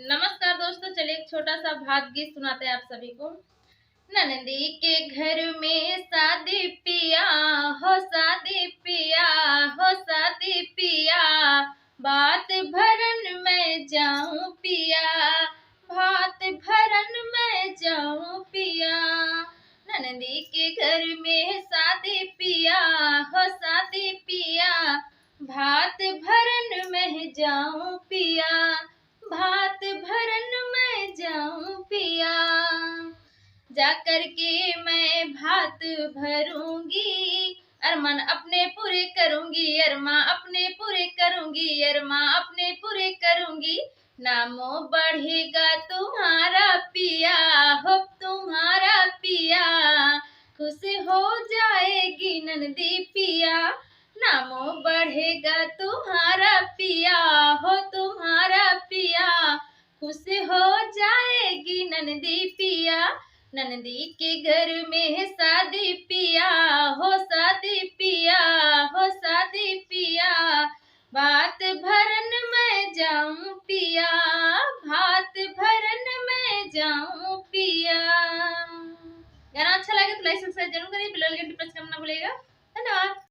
नमस्कार दोस्तों, चलिए एक छोटा सा भाव गीत सुनाते हैं आप सभी को। नंदी के घर में शादी पिया हो, शादी पिया हो, शादी पिया, बात भरन में जाऊं पिया, बात भरन में जाऊं पिया। नंदी के घर में शादी पिया हो, शादी पिया, भात भरन में जाऊं पिया, भात भरन में जाऊं पिया। जाकर के मैं भात भरूंगी, अरमान अपने पूरे करूंगी, अरमा अपने पूरे करूंगी, अरमा अपने पूरे करूंगी। नामो बढ़ेगा तुम्हारा पिया हो, तुम्हारा पिया, खुश हो जाएगी नंदी पिया। नामो बढ़ेगा तुम्हारा पिया हो, तुम्हारा पिया, खुश हो जाएगी नंदी पिया। नंदी के घर में शादी पिया हो, शादी पिया हो, शादी पिया, भात भरन में जाऊं पिया, भात भरन में जाऊं पिया। गाना अच्छा लगे तो लाइक सब्सक्राइब जरूर करिए, बेल आइकन प्रेस करना ना भूलिएगा। धन्यवाद।